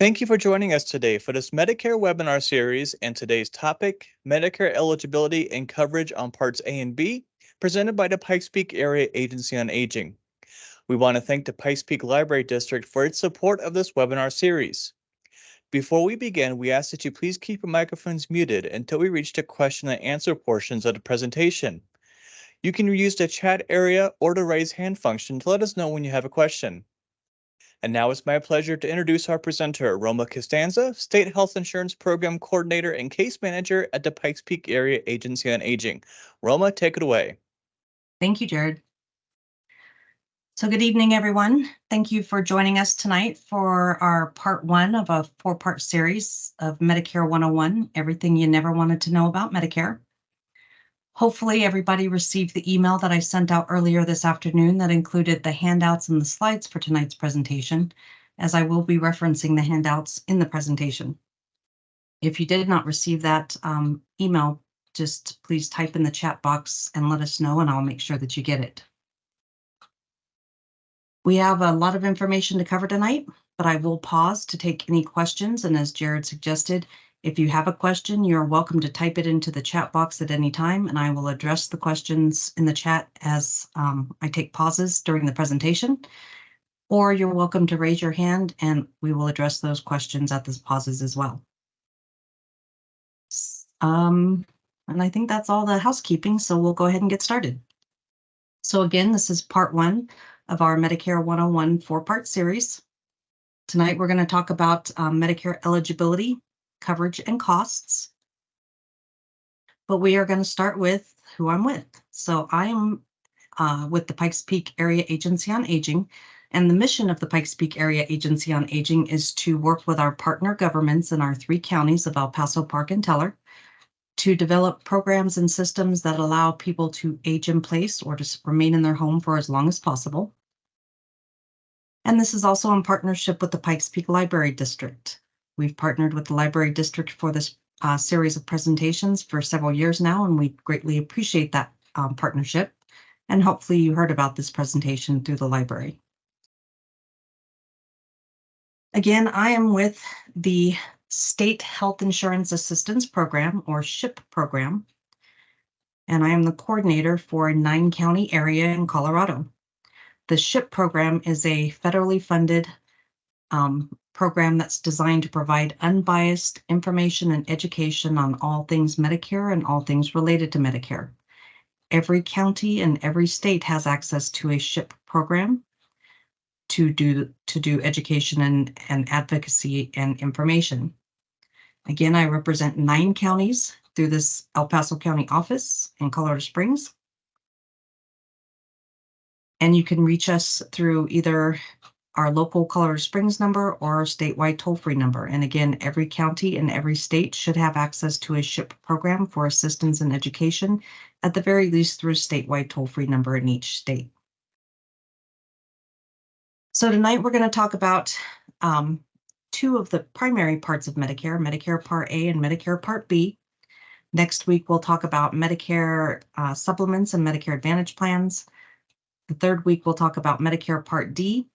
Thank you for joining us today for this Medicare webinar series and today's topic, Medicare Eligibility and Coverage on Parts A and B, presented by the Pikes Peak Area Agency on Aging. We want to thank the Pikes Peak Library District for its support of this webinar series. Before we begin, we ask that you please keep your microphones muted until we reach the question and answer portions of the presentation. You can use the chat area or the raise hand function to let us know when you have a question. And now it's my pleasure to introduce our presenter, Roma Costanza, State Health Insurance Program Coordinator and Case Manager at the Pikes Peak Area Agency on Aging. Roma, take it away. Thank you, Jared. So good evening, everyone. Thank you for joining us tonight for our part one of a four-part series of Medicare 101, everything you never wanted to know about Medicare. Hopefully everybody received the email that I sent out earlier this afternoon that included the handouts and the slides for tonight's presentation, as I will be referencing the handouts in the presentation. If you did not receive that email, just please type in the chat box and let us know, and I'll make sure that you get it. We have a lot of information to cover tonight, but I will pause to take any questions. And as Jared suggested, if you have a question, you're welcome to type it into the chat box at any time, and I will address the questions in the chat as I take pauses during the presentation. Or you're welcome to raise your hand and we will address those questions at those pauses as well. And I think that's all the housekeeping, so we'll go ahead and get started. So again, this is part one of our Medicare 101 four-part series. Tonight, we're going to talk about Medicare eligibility, coverage, and costs. But we are going to start with who I'm with. So I am with the Pikes Peak Area Agency on Aging, and the mission of the Pikes Peak Area Agency on Aging is to work with our partner governments in our three counties of El Paso, Park, and Teller to develop programs and systems that allow people to age in place or to remain in their home for as long as possible. And this is also in partnership with the Pikes Peak Library District. We've partnered with the Library District for this series of presentations for several years now, and we greatly appreciate that partnership. And hopefully you heard about this presentation through the library. Again, I am with the State Health Insurance Assistance Program, or SHIP program, and I am the coordinator for a 9-county area in Colorado. The SHIP program is a federally funded program that's designed to provide unbiased information and education on all things Medicare and all things related to Medicare. Every county and every state has access to a SHIP program to do education and advocacy and information. Again, I represent 9 counties through this El Paso County office in Colorado Springs. And you can reach us through either our local Colorado Springs number or our statewide toll-free number. And again, every county and every state should have access to a SHIP program for assistance in education, at the very least through a statewide toll-free number in each state. So tonight we're going to talk about two of the primary parts of Medicare, Medicare Part A and Medicare Part B. Next week, we'll talk about Medicare supplements and Medicare Advantage plans. The third week, we'll talk about Medicare Part D.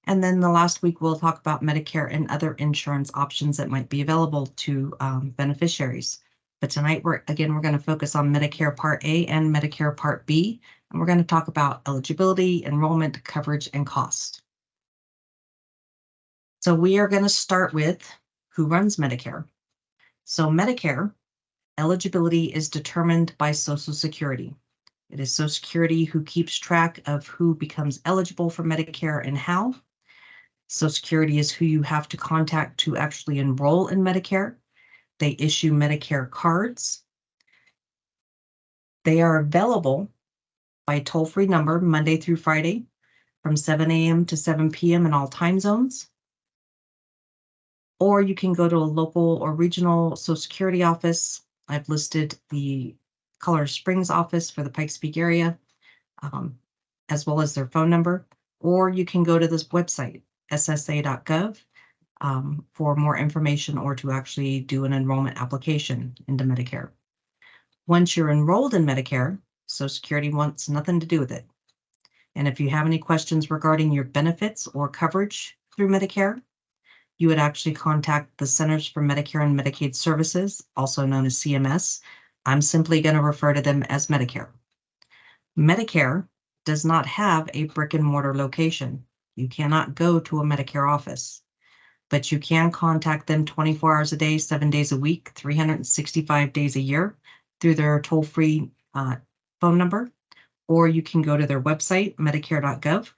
And then the last week, we'll talk about Medicare and other insurance options that might be available to beneficiaries. But tonight, we're going to focus on Medicare Part A and Medicare Part B. And we're going to talk about eligibility, enrollment, coverage, and cost. So we are going to start with who runs Medicare. So Medicare eligibility is determined by Social Security. It is Social Security who keeps track of who becomes eligible for Medicare and how. Social Security is who you have to contact to actually enroll in Medicare. They issue Medicare cards. They are available by toll-free number Monday through Friday from 7 a.m. to 7 p.m. in all time zones. Or you can go to a local or regional Social Security office. I've listed the Colorado Springs office for the Pikes Peak area, as well as their phone number. Or you can go to this website, ssa.gov, for more information or to actually do an enrollment application into Medicare. Once you're enrolled in Medicare, Social Security wants nothing to do with it. And if you have any questions regarding your benefits or coverage through Medicare, you would actually contact the Centers for Medicare and Medicaid Services, also known as CMS. I'm simply going to refer to them as Medicare. Medicare does not have a brick and mortar location. You cannot go to a Medicare office, but you can contact them 24 hours a day, 7 days a week, 365 days a year through their toll-free phone number, or you can go to their website, medicare.gov.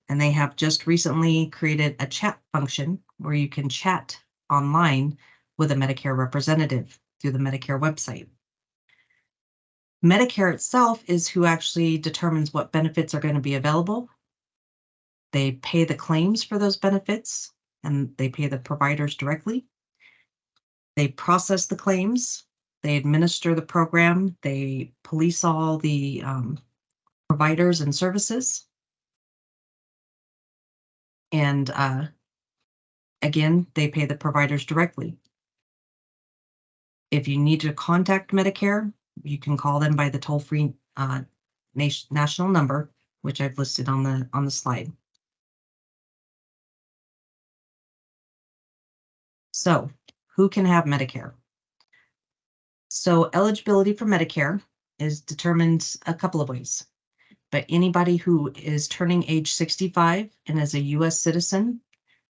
And they have just recently created a chat function where you can chat online with a Medicare representative through the Medicare website. Medicare itself is who actually determines what benefits are going to be available. They pay the claims for those benefits, and they pay the providers directly. They process the claims, they administer the program, they police all the providers and services. And again, they pay the providers directly. If you need to contact Medicare, you can call them by the toll-free national number, which I've listed on the slide. So, who can have Medicare? So, eligibility for Medicare is determined a couple of ways, but anybody who is turning age 65 and is a U.S. citizen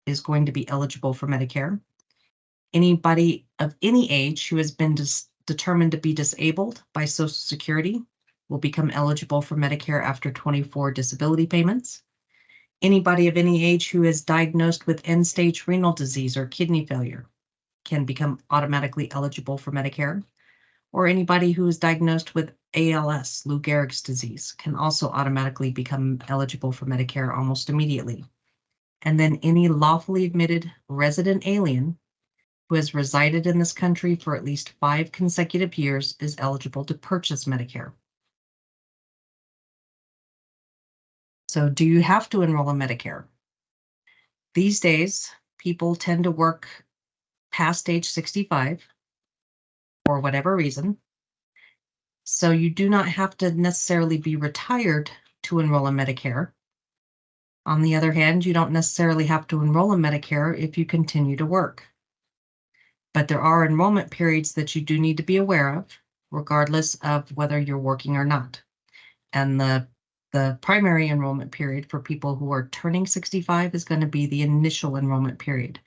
is going to be eligible for Medicare. Anybody of any age who has been determined to be disabled by Social Security will become eligible for Medicare after 24 disability payments. Anybody of any age who is diagnosed with end-stage renal disease or kidney failure can become automatically eligible for Medicare. Or anybody who is diagnosed with ALS, Lou Gehrig's disease, can also automatically become eligible for Medicare almost immediately. And then any lawfully admitted resident alien who has resided in this country for at least 5 consecutive years is eligible to purchase Medicare. So do you have to enroll in Medicare? These days, people tend to work past age 65 for whatever reason. So you do not have to necessarily be retired to enroll in Medicare. On the other hand, you don't necessarily have to enroll in Medicare if you continue to work. But there are enrollment periods that you do need to be aware of, regardless of whether you're working or not. And the primary enrollment period for people who are turning 65 is going to be the initial enrollment period.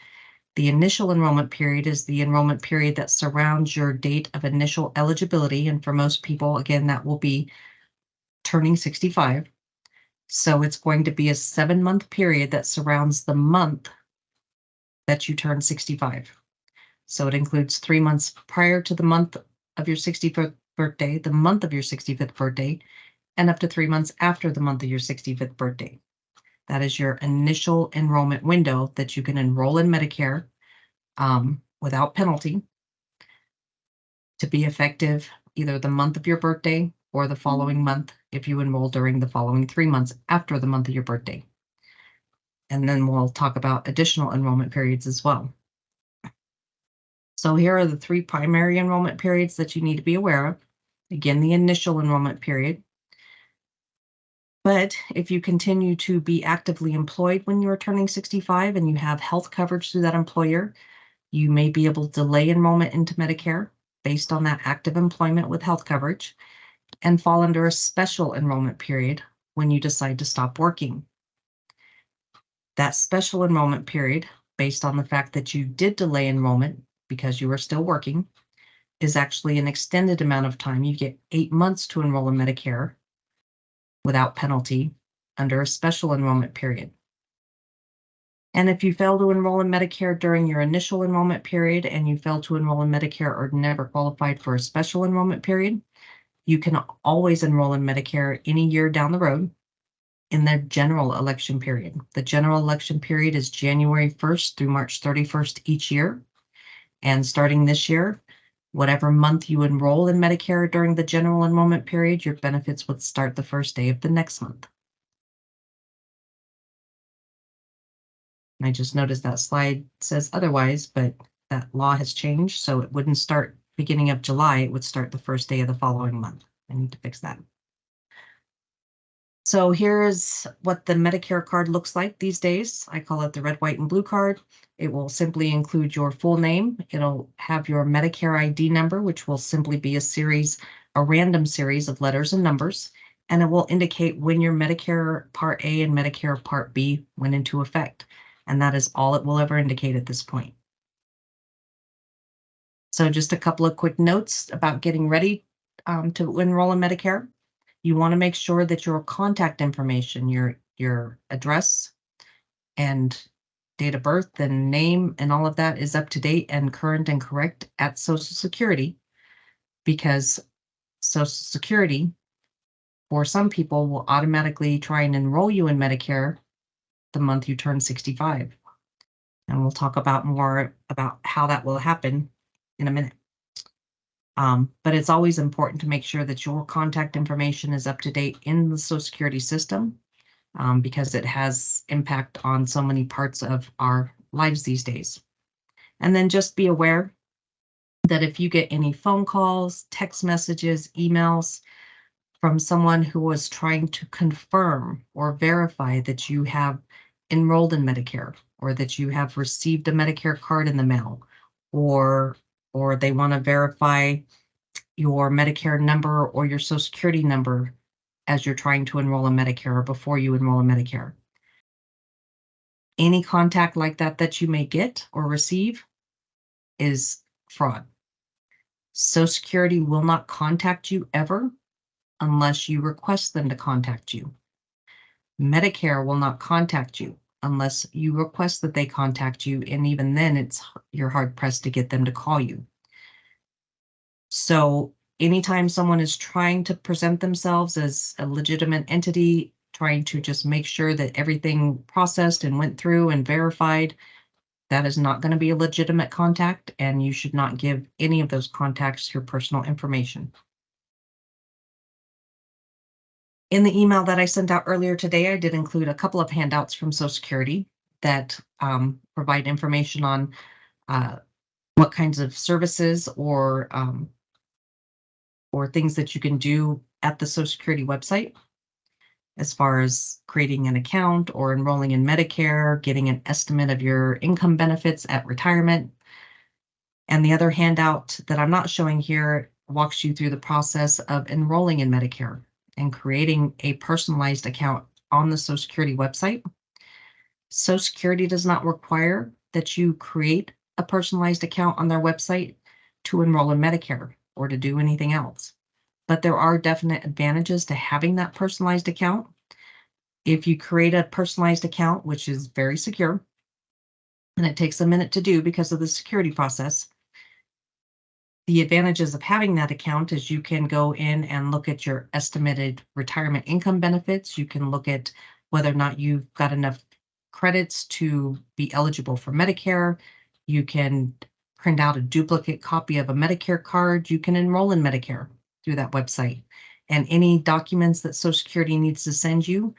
The initial enrollment period is the enrollment period that surrounds your date of initial eligibility. And for most people, again, that will be turning 65. So it's going to be a 7-month period that surrounds the month that you turn 65. So it includes 3 months prior to the month of your 65th birthday, the month of your 65th birthday, and up to 3 months after the month of your 65th birthday. That is your initial enrollment window that you can enroll in Medicare without penalty to be effective either the month of your birthday or the following month if you enroll during the following 3 months after the month of your birthday. And then we'll talk about additional enrollment periods as well. So here are the 3 primary enrollment periods that you need to be aware of. Again, the initial enrollment period. But if you continue to be actively employed when you're turning 65 and you have health coverage through that employer, you may be able to delay enrollment into Medicare based on that active employment with health coverage and fall under a special enrollment period when you decide to stop working. That special enrollment period, based on the fact that you did delay enrollment because you were still working, is actually an extended amount of time. You get 8 months to enroll in Medicare without penalty under a special enrollment period. And if you fail to enroll in Medicare during your initial enrollment period and you fail to enroll in Medicare or never qualified for a special enrollment period, you can always enroll in Medicare any year down the road in the general election period. The general election period is January 1st through March 31st each year. And starting this year, whatever month you enroll in Medicare during the general enrollment period, your benefits would start the first day of the next month. And I just noticed that slide says otherwise, but that law has changed, so it wouldn't start beginning of July, it would start the first day of the following month. I need to fix that. So here's what the Medicare card looks like these days. I call it the red, white, and blue card. It will simply include your full name. It'll have your Medicare ID number, which will simply be a random series of letters and numbers, and it will indicate when your Medicare Part A and Medicare Part B went into effect. And that is all it will ever indicate at this point. So just a couple of quick notes about getting ready to enroll in Medicare. You want to make sure that your contact information, your address and date of birth and name and all of that is up to date and current and correct at Social Security, because Social Security, for some people, will automatically try and enroll you in Medicare the month you turn 65. And we'll talk about more about how that will happen in a minute. But it's always important to make sure that your contact information is up to date in the Social Security system, because it has impact on so many parts of our lives these days. And then just be aware that if you get any phone calls, text messages, emails from someone who was trying to confirm or verify that you have enrolled in Medicare, or that you have received a Medicare card in the mail, or they want to verify your Medicare number or your Social Security number as you're trying to enroll in Medicare or before you enroll in Medicare. Any contact like that you may get or receive is fraud. Social Security will not contact you ever unless you request them to contact you. Medicare will not contact you unless you request that they contact you, and even then you're hard pressed to get them to call you. So anytime someone is trying to present themselves as a legitimate entity, trying to just make sure that everything processed and went through and verified, that is not going to be a legitimate contact, and you should not give any of those contacts your personal information. In the email that I sent out earlier today, I did include a couple of handouts from Social Security that provide information on what kinds of services or things that you can do at the Social Security website, as far as creating an account or enrolling in Medicare, getting an estimate of your income benefits at retirement. And the other handout that I'm not showing here walks you through the process of enrolling in Medicare and creating a personalized account on the Social Security website. Social Security does not require that you create a personalized account on their website to enroll in Medicare or to do anything else. But there are definite advantages to having that personalized account. If you create a personalized account, which is very secure, and it takes a minute to do because of the security process, the advantages of having that account is you can go in and look at your estimated retirement income benefits. You can look at whether or not you've got enough credits to be eligible for Medicare. You can print out a duplicate copy of a Medicare card. You can enroll in Medicare through that website. And any documents that Social Security needs to send you,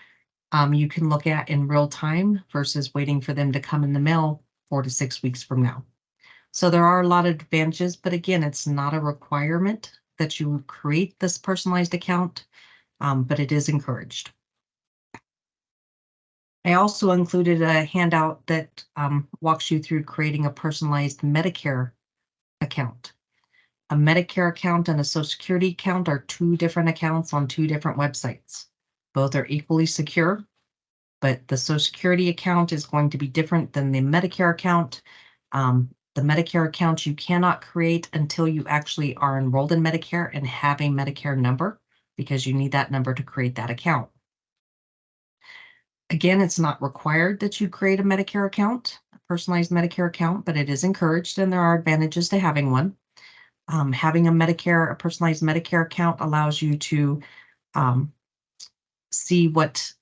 you can look at in real time versus waiting for them to come in the mail 4 to 6 weeks from now. So there are a lot of advantages, but again, it's not a requirement that you create this personalized account, but it is encouraged. I also included a handout that walks you through creating a personalized Medicare account. A Medicare account and a Social Security account are two different accounts on two different websites. Both are equally secure, but the Social Security account is going to be different than the Medicare account. The Medicare account you cannot create until you actually are enrolled in Medicare and have a Medicare number, because you need that number to create that account. Again, it's not required that you create a Medicare account, a personalized Medicare account, but it is encouraged, and there are advantages to having one. Having a personalized Medicare account allows you to see what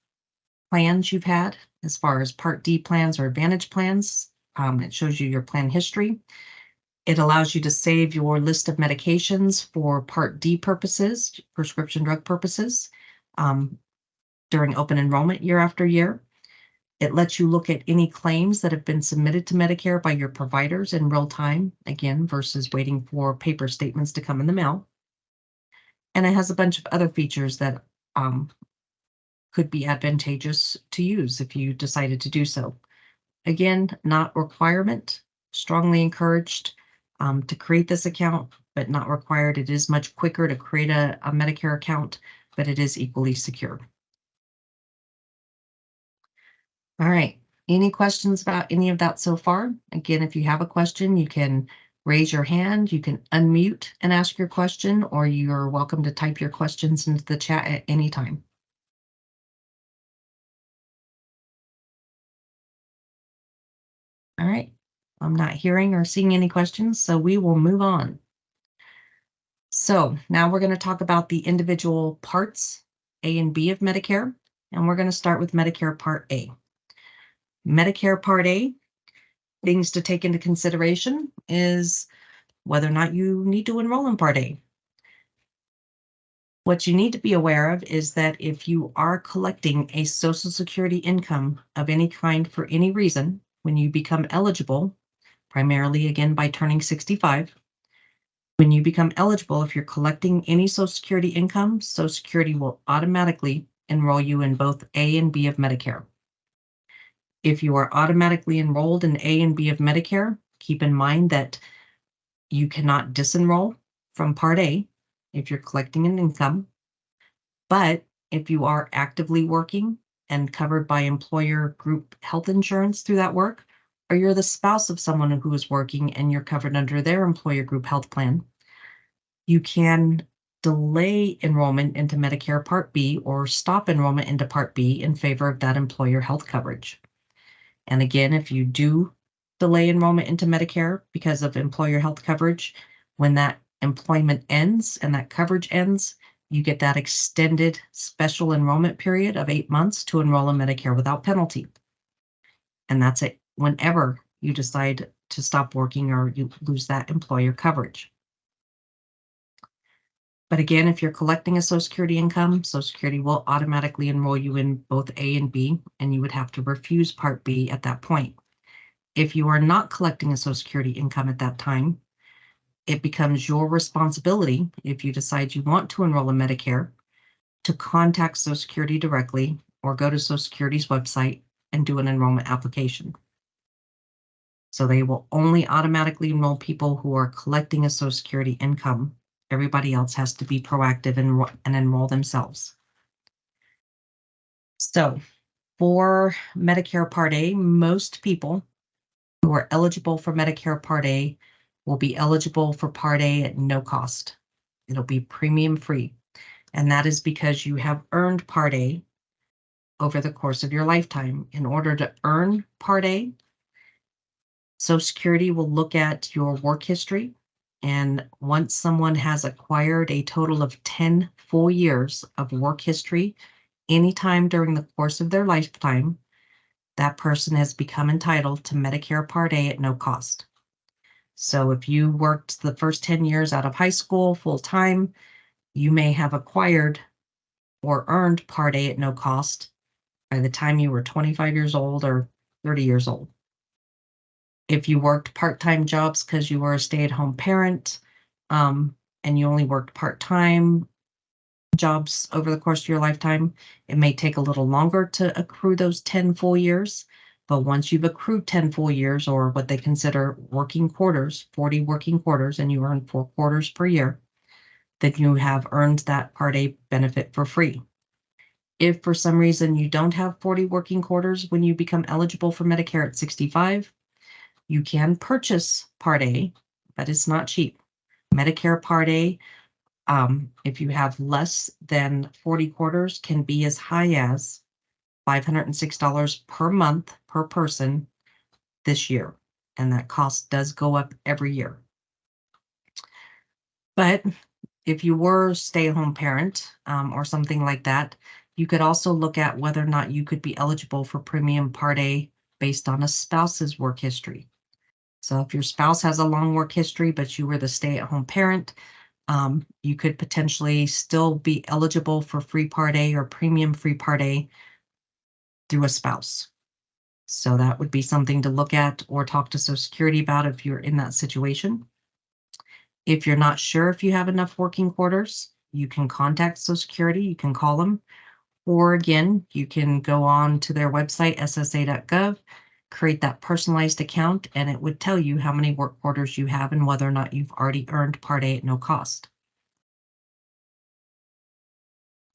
plans you've had as far as Part D plans or Advantage plans. It shows you your plan history. It allows you to save your list of medications for Part D purposes, prescription drug purposes, during open enrollment year after year. It lets you look at any claims that have been submitted to Medicare by your providers in real time, again, versus waiting for paper statements to come in the mail. And it has a bunch of other features that could be advantageous to use if you decided to do so. Again, not requirement, strongly encouraged to create this account, but not required. It is much quicker to create a Medicare account, but it is equally secure. All right, any questions about any of that so far? Again, if you have a question, you can raise your hand, you can unmute and ask your question, or you're welcome to type your questions into the chat at any time. All right, I'm not hearing or seeing any questions, so we will move on. So now we're going to talk about the individual parts A and B of Medicare, and we're going to start with Medicare Part A. Medicare Part A, things to take into consideration is whether or not you need to enroll in Part A. What you need to be aware of is that if you are collecting a Social Security income of any kind for any reason, when you become eligible, primarily again by turning 65, when you become eligible, if you're collecting any Social Security income, Social Security will automatically enroll you in both A and B of Medicare. If you are automatically enrolled in A and B of Medicare, keep in mind that you cannot disenroll from Part A if you're collecting an income. But if you are actively working and covered by employer group health insurance through that work, or you're the spouse of someone who is working and you're covered under their employer group health plan, you can delay enrollment into Medicare Part B or stop enrollment into Part B in favor of that employer health coverage. And again, if you do delay enrollment into Medicare because of employer health coverage, when that employment ends and that coverage ends, you get that extended special enrollment period of 8 months to enroll in Medicare without penalty. And that's it whenever you decide to stop working or you lose that employer coverage. But again, if you're collecting a Social Security income, Social Security will automatically enroll you in both A and B, and you would have to refuse Part B at that point. If you are not collecting a Social Security income at that time, it becomes your responsibility, if you decide you want to enroll in Medicare, to contact Social Security directly or go to Social Security's website and do an enrollment application. So they will only automatically enroll people who are collecting a Social Security income. Everybody else has to be proactive and enroll themselves. So for Medicare Part A, most people who are eligible for Medicare Part A will be eligible for Part A at no cost. It'll be premium free. And that is because you have earned Part A over the course of your lifetime. In order to earn Part A, Social Security will look at your work history. And once someone has acquired a total of 10 full years of work history, anytime during the course of their lifetime, that person has become entitled to Medicare Part A at no cost. So if you worked the first 10 years out of high school full time, you may have acquired or earned Part A at no cost by the time you were 25 years old or 30 years old. If you worked part-time jobs because you were a stay-at-home parent, and you only worked part-time jobs over the course of your lifetime, it may take a little longer to accrue those 10 full years. But once you've accrued 10 full years, or what they consider working quarters, 40 working quarters, and you earn 4 quarters per year, then you have earned that Part A benefit for free. If for some reason you don't have 40 working quarters when you become eligible for Medicare at 65, you can purchase Part A, but it's not cheap. Medicare Part A, if you have less than 40 quarters, can be as high as $506 per month per person this year. And that cost does go up every year. But if you were a stay-at-home parent or something like that, you could also look at whether or not you could be eligible for premium Part A based on a spouse's work history. So if your spouse has a long work history, but you were the stay-at-home parent, you could potentially still be eligible for free Part A or premium free Part A through a spouse. So that would be something to look at or talk to Social Security about if you're in that situation. If you're not sure if you have enough working quarters, you can contact Social Security, you can call them, Or again, you can go on to their website, ssa.gov, create that personalized account, and it would tell you how many work orders you have and whether or not you've already earned Part A at no cost.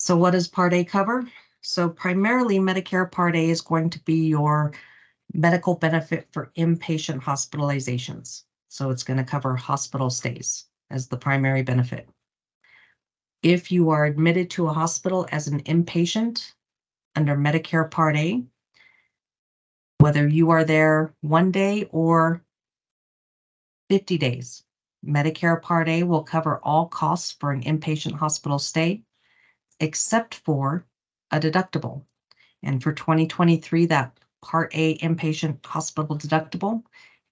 So what does Part A cover? So primarily Medicare Part A is going to be your medical benefit for inpatient hospitalizations. So it's going to cover hospital stays as the primary benefit. If you are admitted to a hospital as an inpatient under Medicare Part A, whether you are there 1 day or 50 days, Medicare Part A will cover all costs for an inpatient hospital stay, except for a deductible. And for 2023, that Part A inpatient hospital deductible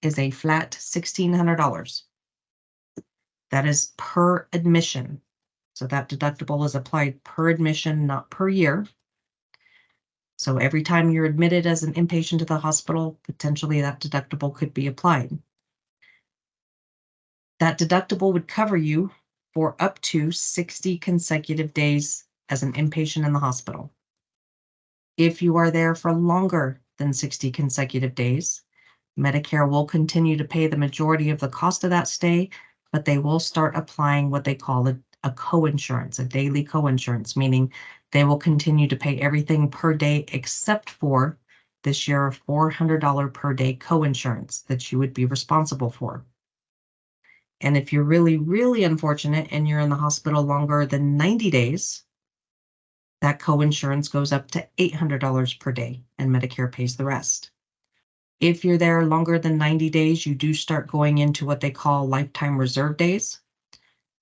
is a flat $1,600. That is per admission. So that deductible is applied per admission, not per year. So every time you're admitted as an inpatient to the hospital, potentially that deductible could be applied. That deductible would cover you for up to 60 consecutive days as an inpatient in the hospital. If you are there for longer than 60 consecutive days, Medicare will continue to pay the majority of the cost of that stay, but they will start applying what they call a coinsurance, a daily coinsurance, meaning they will continue to pay everything per day except for this year $400 per day coinsurance that you would be responsible for. And if you're really, really unfortunate and you're in the hospital longer than 90 days, that coinsurance goes up to $800 per day and Medicare pays the rest. If you're there longer than 90 days, you do start going into what they call lifetime reserve days.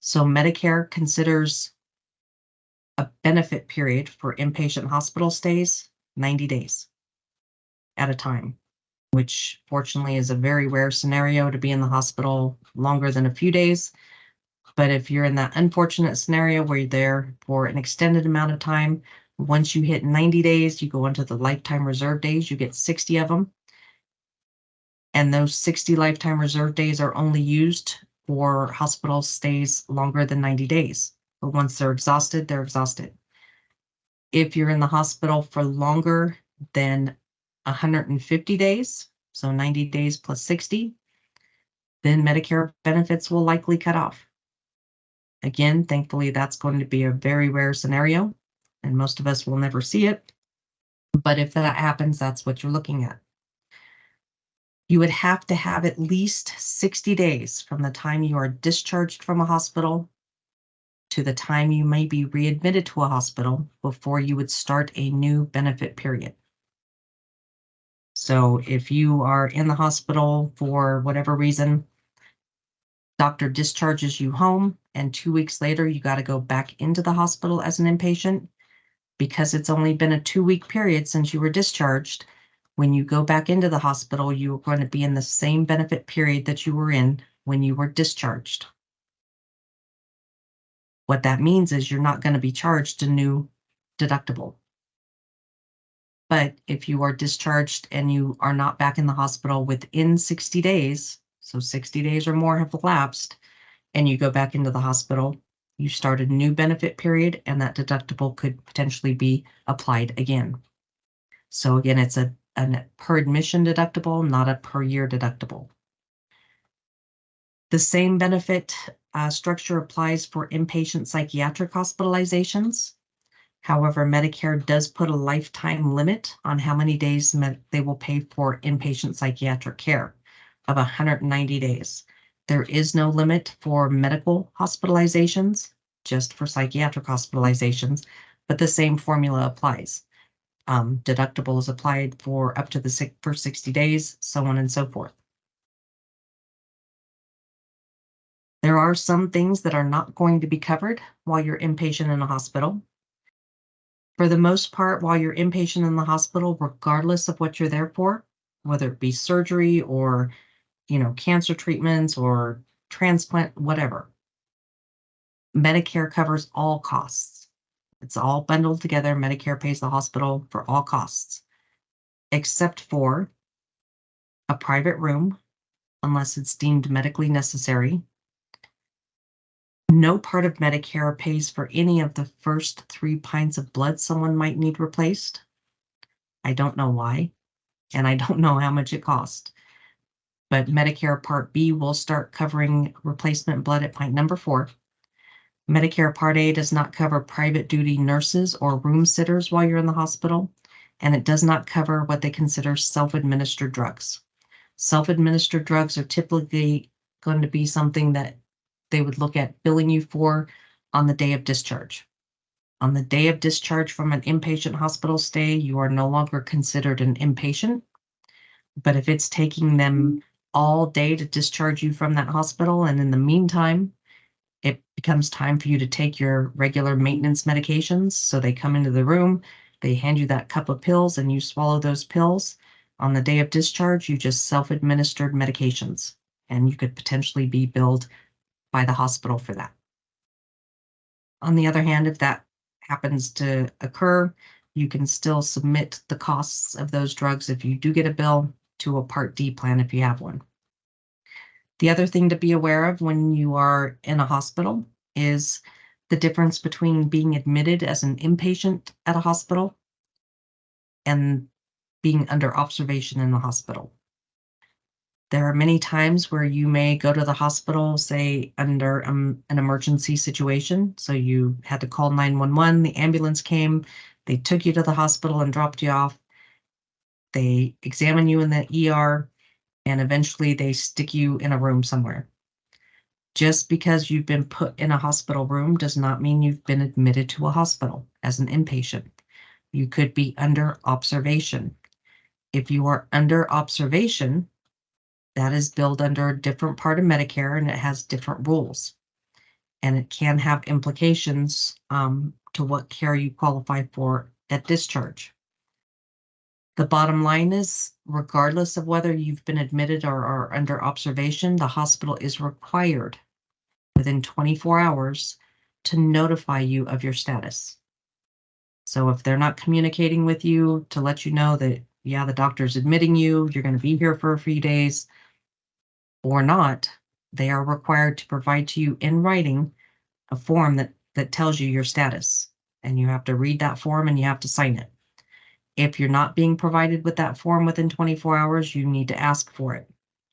So Medicare considers a benefit period for inpatient hospital stays 90 days at a time, which fortunately is a very rare scenario to be in the hospital longer than a few days. But if you're in that unfortunate scenario where you're there for an extended amount of time, once you hit 90 days, you go into the lifetime reserve days, you get 60 of them. And those 60 lifetime reserve days are only used for hospital stays longer than 90 days. But once they're exhausted, they're exhausted. If you're in the hospital for longer than 150 days, so 90 days plus 60, then Medicare benefits will likely cut off. Again, thankfully, that's going to be a very rare scenario, and most of us will never see it. But if that happens, that's what you're looking at. You would have to have at least 60 days from the time you are discharged from a hospital to the time you may be readmitted to a hospital before you would start a new benefit period. So if you are in the hospital for whatever reason, doctor discharges you home, and 2 weeks later, you got to go back into the hospital as an inpatient, because it's only been a 2-week period since you were discharged. When you go back into the hospital, you are going to be in the same benefit period that you were in when you were discharged. What that means is you're not going to be charged a new deductible. But if you are discharged and you are not back in the hospital within 60 days, so 60 days or more have elapsed, and you go back into the hospital, you start a new benefit period, and that deductible could potentially be applied again. So again, it's a per admission deductible, not a per year deductible. The same benefit structure applies for inpatient psychiatric hospitalizations. However, Medicare does put a lifetime limit on how many days they will pay for inpatient psychiatric care of 190 days. There is no limit for medical hospitalizations, just for psychiatric hospitalizations, but the same formula applies. Deductible is applied for up to the first 60 days, so on and so forth. There are some things that are not going to be covered while you're inpatient in a hospital. For the most part, while you're inpatient in the hospital, regardless of what you're there for, whether it be surgery or, cancer treatments or transplant, whatever, Medicare covers all costs. It's all bundled together. Medicare pays the hospital for all costs, except for a private room, unless it's deemed medically necessary. No part of Medicare pays for any of the first 3 pints of blood someone might need replaced. I don't know why, and I don't know how much it costs. But Medicare Part B will start covering replacement blood at pint number 4. Medicare Part A does not cover private duty nurses or room sitters while you're in the hospital, and it does not cover what they consider self-administered drugs. Self-administered drugs are typically going to be something that they would look at billing you for on the day of discharge. On the day of discharge from an inpatient hospital stay, you are no longer considered an inpatient. But if it's taking them all day to discharge you from that hospital, and in the meantime, it becomes time for you to take your regular maintenance medications. So they come into the room, they hand you that cup of pills, and you swallow those pills. On the day of discharge, you just self-administered medications, and you could potentially be billed by the hospital for that. On the other hand, if that happens to occur, you can still submit the costs of those drugs if you do get a bill to a Part D plan if you have one. The other thing to be aware of when you are in a hospital is the difference between being admitted as an inpatient at a hospital and being under observation in the hospital. There are many times where you may go to the hospital, say under an emergency situation. So you had to call 911, the ambulance came, they took you to the hospital and dropped you off. They examine you in the ER, and eventually they stick you in a room somewhere. Just because you've been put in a hospital room does not mean you've been admitted to a hospital as an inpatient. You could be under observation. If you are under observation, that is billed under a different part of Medicare, and it has different rules. And it can have implications to what care you qualify for at discharge. The bottom line is, regardless of whether you've been admitted or are under observation, the hospital is required within 24 hours to notify you of your status. So if they're not communicating with you to let you know that, yeah, the doctor's admitting you, you're going to be here for a few days, or not, they are required to provide to you in writing a form that tells you your status. And you have to read that form and you have to sign it. If you're not being provided with that form within 24 hours, you need to ask for it,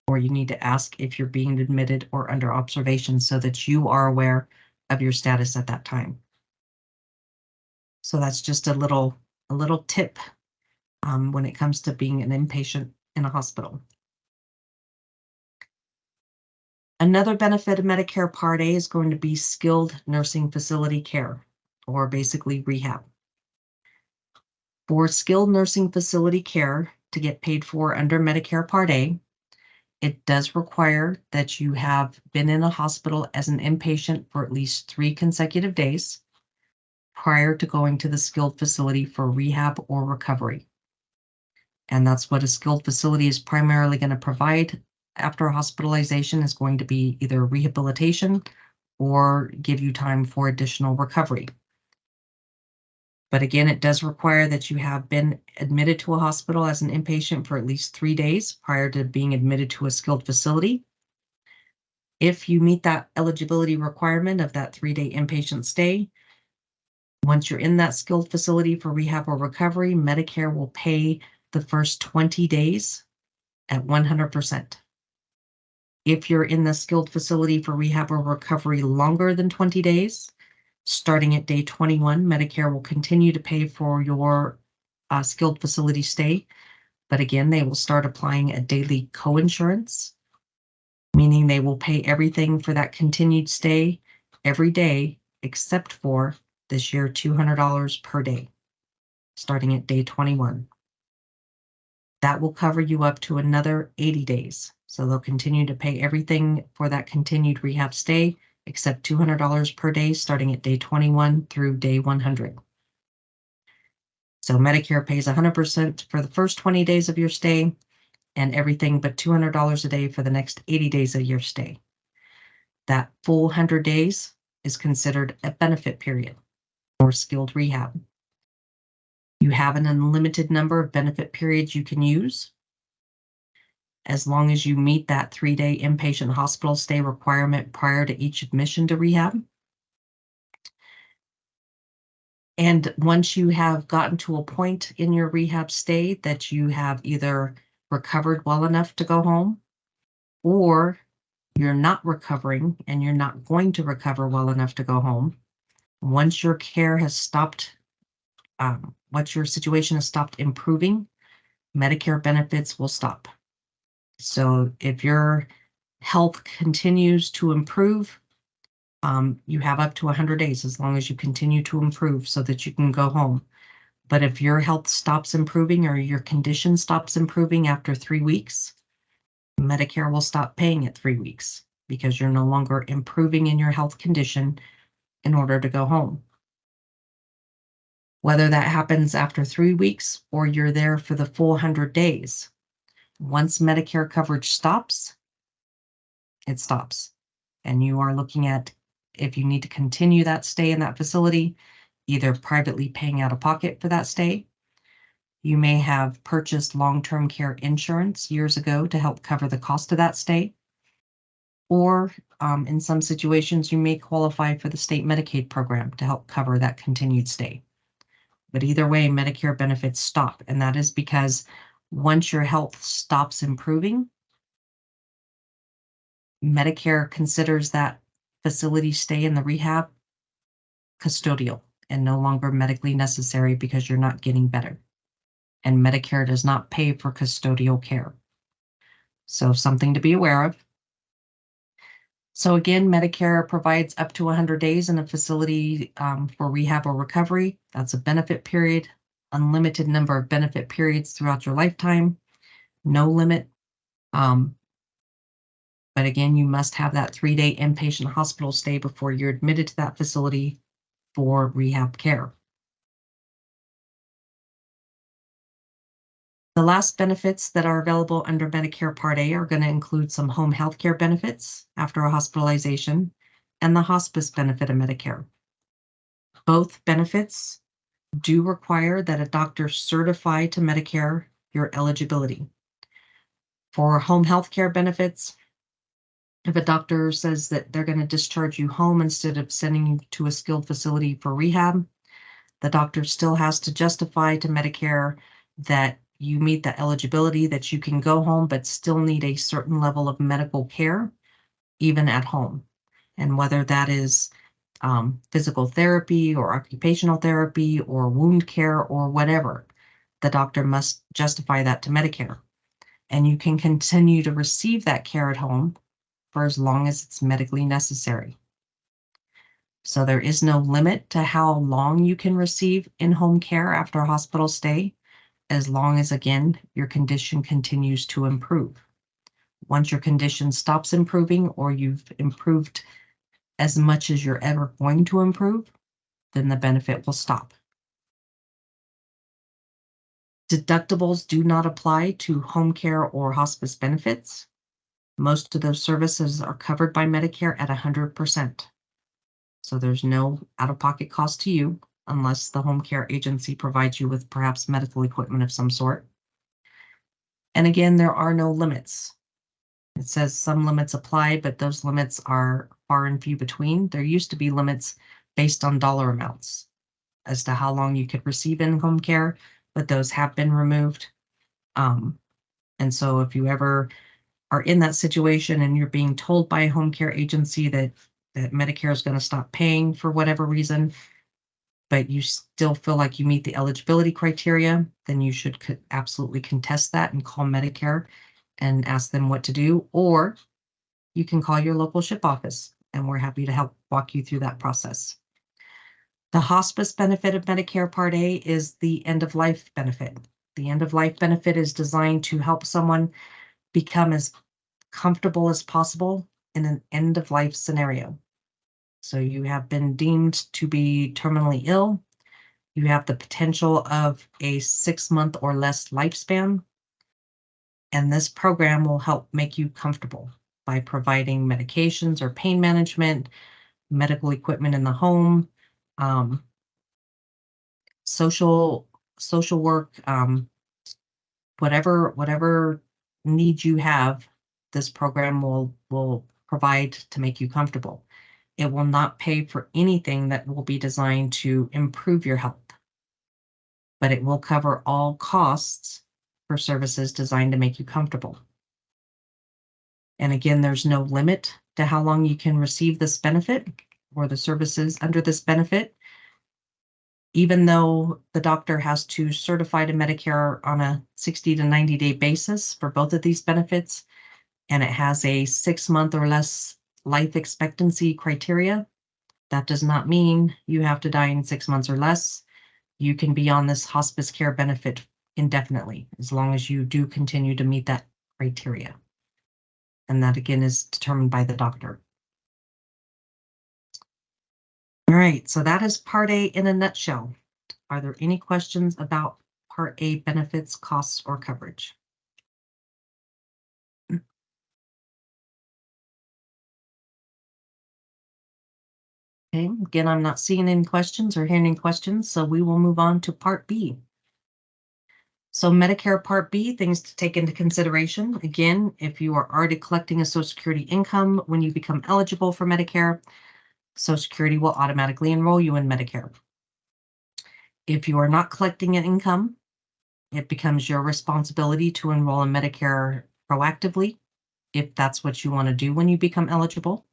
or you need to ask if you're being admitted or under observation so that you are aware of your status at that time. So that's just a little tip when it comes to being an inpatient in a hospital. Another benefit of Medicare Part A is going to be skilled nursing facility care, or basically rehab. For skilled nursing facility care to get paid for under Medicare Part A, it does require that you have been in a hospital as an inpatient for at least 3 consecutive days prior to going to the skilled facility for rehab or recovery. And that's what a skilled facility is primarily going to provide after hospitalization, is going to be either rehabilitation or give you time for additional recovery. But again, it does require that you have been admitted to a hospital as an inpatient for at least 3 days prior to being admitted to a skilled facility. If you meet that eligibility requirement of that 3-day inpatient stay, once you're in that skilled facility for rehab or recovery, Medicare will pay the first 20 days at 100%. If you're in the skilled facility for rehab or recovery longer than 20 days, starting at day 21, Medicare will continue to pay for your skilled facility stay. But again, they will start applying a daily coinsurance, meaning they will pay everything for that continued stay every day, except for this year, $200 per day, starting at day 21. That will cover you up to another 80 days. So they'll continue to pay everything for that continued rehab stay, except $200 per day, starting at day 21 through day 100. So Medicare pays 100% for the first 20 days of your stay, and everything but $200 a day for the next 80 days of your stay. That full 100 days is considered a benefit period or skilled rehab. You have an unlimited number of benefit periods you can use, as long as you meet that 3-day inpatient hospital stay requirement prior to each admission to rehab. And once you have gotten to a point in your rehab stay that you have either recovered well enough to go home, or you're not recovering and you're not going to recover well enough to go home, once your care has stopped, once your situation has stopped improving, Medicare benefits will stop. So if your health continues to improve, you have up to 100 days as long as you continue to improve so that you can go home. But if your health stops improving or your condition stops improving after 3 weeks, Medicare will stop paying at 3 weeks because you're no longer improving in your health condition in order to go home. Whether that happens after 3 weeks or you're there for the full 100 days, once Medicare coverage stops, it stops. And you are looking at if you need to continue that stay in that facility, either privately paying out of pocket for that stay. You may have purchased long-term care insurance years ago to help cover the cost of that stay. Or in some situations, you may qualify for the state Medicaid program to help cover that continued stay. But either way, Medicare benefits stop. And that is because once your health stops improving, Medicare considers that facility stay in the rehab custodial and no longer medically necessary because you're not getting better. And Medicare does not pay for custodial care. So something to be aware of. So again, Medicare provides up to 100 days in a facility for rehab or recovery. That's a benefit period, unlimited number of benefit periods throughout your lifetime, no limit. But again, you must have that 3-day inpatient hospital stay before you're admitted to that facility for rehab care. The last benefits that are available under Medicare Part A are going to include some home health care benefits after a hospitalization and the hospice benefit of Medicare. Both benefits do require that a doctor certify to Medicare your eligibility. For home health care benefits, if a doctor says that they're going to discharge you home instead of sending you to a skilled facility for rehab, the doctor still has to justify to Medicare that you meet the eligibility, that you can go home, but still need a certain level of medical care, even at home. And whether that is physical therapy or occupational therapy or wound care or whatever, the doctor must justify that to Medicare. And you can continue to receive that care at home for as long as it's medically necessary. So there is no limit to how long you can receive in-home care after a hospital stay, as long as, again, your condition continues to improve. Once your condition stops improving or you've improved as much as you're ever going to improve, then the benefit will stop. Deductibles do not apply to home care or hospice benefits. Most of those services are covered by Medicare at 100%. So there's no out-of-pocket cost to you unless the home care agency provides you with perhaps medical equipment of some sort. And again, there are no limits. It says some limits apply, but those limits are far and few between. There used to be limits based on dollar amounts as to how long you could receive in-home care, but those have been removed. And so if you ever are in that situation and you're being told by a home care agency that Medicare is going to stop paying for whatever reason, but you still feel like you meet the eligibility criteria, then you should absolutely contest that and call Medicare and ask them what to do, or you can call your local SHIP office and we're happy to help walk you through that process. The hospice benefit of Medicare Part A is the end-of-life benefit. The end-of-life benefit is designed to help someone become as comfortable as possible in an end-of-life scenario. So you have been deemed to be terminally ill. You have the potential of a 6-month or less lifespan. And this program will help make you comfortable by providing medications or pain management, medical equipment in the home, social work, whatever needs you have, this program will provide to make you comfortable. It will not pay for anything that will be designed to improve your health, but it will cover all costs for services designed to make you comfortable. And again, there's no limit to how long you can receive this benefit or the services under this benefit. Even though the doctor has to certify to Medicare on a 60 to 90-day basis for both of these benefits, and it has a 6-month or less life expectancy criteria, that does not mean you have to die in 6 months or less. You can be on this hospice care benefit indefinitely, as long as you do continue to meet that criteria. And that again is determined by the doctor. All right, so that is Part A in a nutshell. Are there any questions about Part A benefits, costs, or coverage? Okay, again, I'm not seeing any questions or hearing any questions, so we will move on to Part B. So Medicare Part B, things to take into consideration. Again, if you are already collecting a Social Security income when you become eligible for Medicare, Social Security will automatically enroll you in Medicare. If you are not collecting an income, it becomes your responsibility to enroll in Medicare proactively, if that's what you want to do when you become eligible.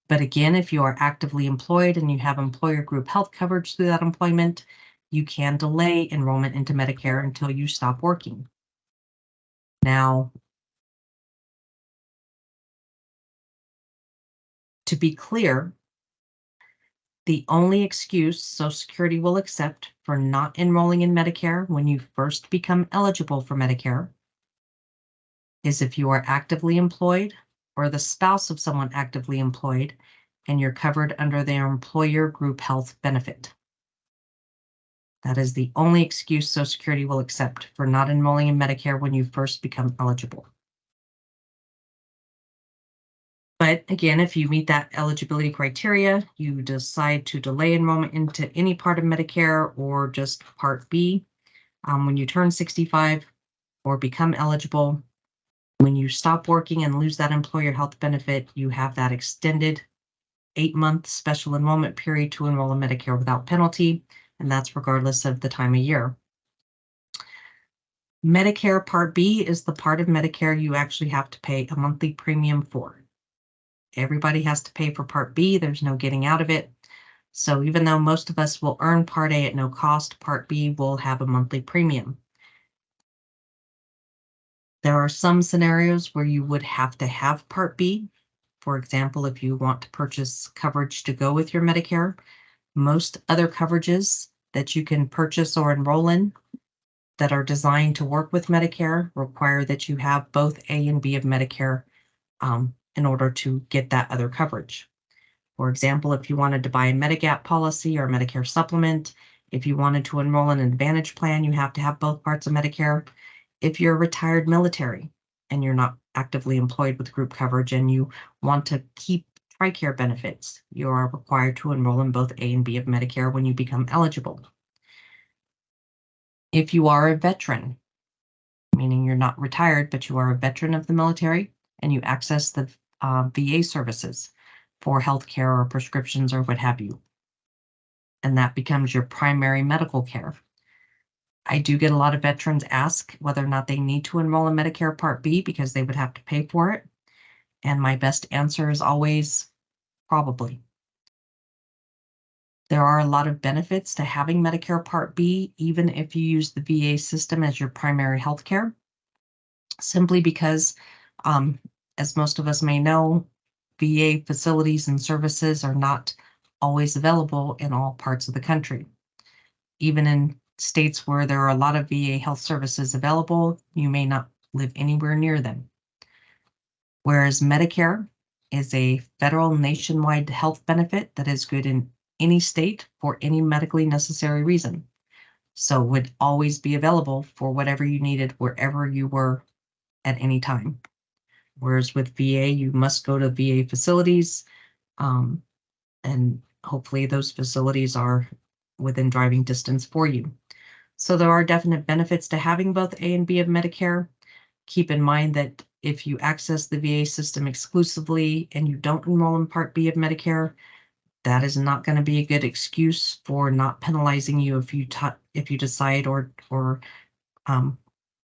But again, if you are actively employed and you have employer group health coverage through that employment, you can delay enrollment into Medicare until you stop working. Now, to be clear, the only excuse Social Security will accept for not enrolling in Medicare when you first become eligible for Medicare is if you are actively employed or the spouse of someone actively employed and you're covered under their employer group health benefit. That is the only excuse Social Security will accept for not enrolling in Medicare when you first become eligible. But again, if you meet that eligibility criteria, you decide to delay enrollment into any part of Medicare or just Part B, when you turn 65 or become eligible, when you stop working and lose that employer health benefit, you have that extended 8-month special enrollment period to enroll in Medicare without penalty, and that's regardless of the time of year. Medicare Part B is the part of Medicare you actually have to pay a monthly premium for. Everybody has to pay for Part B. There's no getting out of it. So even though most of us will earn Part A at no cost, Part B will have a monthly premium. There are some scenarios where you would have to have Part B. For example, if you want to purchase coverage to go with your Medicare, most other coverages that you can purchase or enroll in that are designed to work with Medicare require that you have both A and B of Medicare in order to get that other coverage. For example, if you wanted to buy a Medigap policy or a Medicare supplement, if you wanted to enroll in an Advantage plan, you have to have both parts of Medicare. If you're retired military and you're not actively employed with group coverage and you want to keep TRICARE benefits, you are required to enroll in both A and B of Medicare when you become eligible. If you are a veteran, meaning you're not retired, but you are a veteran of the military and you access the VA services for healthcare or prescriptions or what have you, and that becomes your primary medical care. I do get a lot of veterans ask whether or not they need to enroll in Medicare Part B because they would have to pay for it. And my best answer is always probably. There are a lot of benefits to having Medicare Part B, even if you use the VA system as your primary health care, simply because, as most of us may know, VA facilities and services are not always available in all parts of the country. Even in states where there are a lot of VA health services available, you may not live anywhere near them. Whereas Medicare is a federal nationwide health benefit that is good in any state for any medically necessary reason. So it would always be available for whatever you needed wherever you were at any time. Whereas with VA, you must go to VA facilities, and hopefully those facilities are within driving distance for you. So there are definite benefits to having both A and B of Medicare. Keep in mind that if you access the VA system exclusively and you don't enroll in Part B of Medicare, that is not going to be a good excuse for not penalizing you if you decide or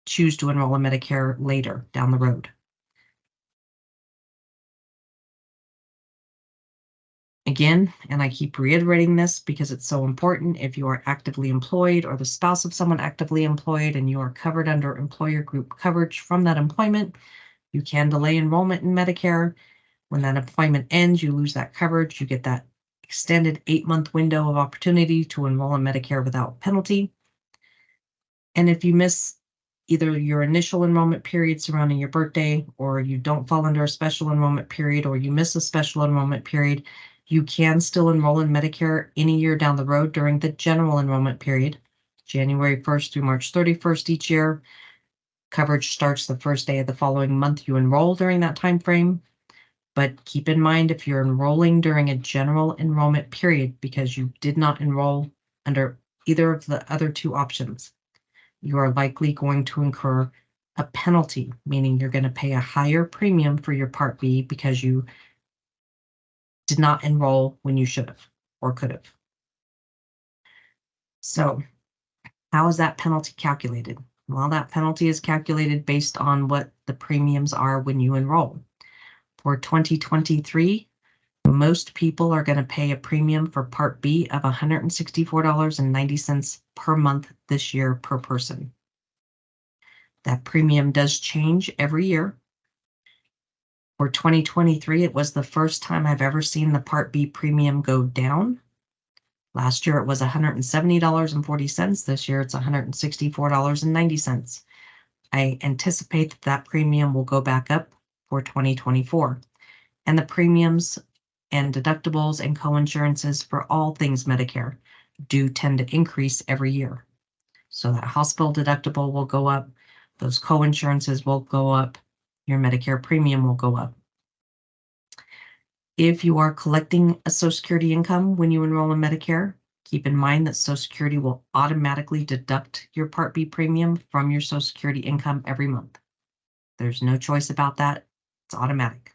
choose to enroll in Medicare later down the road. Again, and I keep reiterating this because it's so important, if you are actively employed or the spouse of someone actively employed and you are covered under employer group coverage from that employment, you can delay enrollment in Medicare. When that employment ends, you lose that coverage. You get that extended 8-month window of opportunity to enroll in Medicare without penalty. And if you miss either your initial enrollment period surrounding your birthday, or you don't fall under a special enrollment period, or you miss a special enrollment period, you can still enroll in Medicare any year down the road during the general enrollment period, January 1st through March 31st each year. Coverage starts the first day of the following month you enroll during that time frame. But keep in mind, if you're enrolling during a general enrollment period because you did not enroll under either of the other two options, you are likely going to incur a penalty, meaning you're going to pay a higher premium for your Part B because you did not enroll when you should have or could have. So how is that penalty calculated? Well, that penalty is calculated based on what the premiums are when you enroll. For 2023, most people are going to pay a premium for Part B of $164.90 per month this year per person. That premium does change every year. For 2023, it was the first time I've ever seen the Part B premium go down. Last year, it was $170.40. This year, it's $164.90. I anticipate that that premium will go back up for 2024. And the premiums and deductibles and coinsurances for all things Medicare do tend to increase every year. So that hospital deductible will go up, those coinsurances will go up, your Medicare premium will go up. If you are collecting a Social Security income when you enroll in Medicare, keep in mind that Social Security will automatically deduct your Part B premium from your Social Security income every month. There's no choice about that. It's automatic.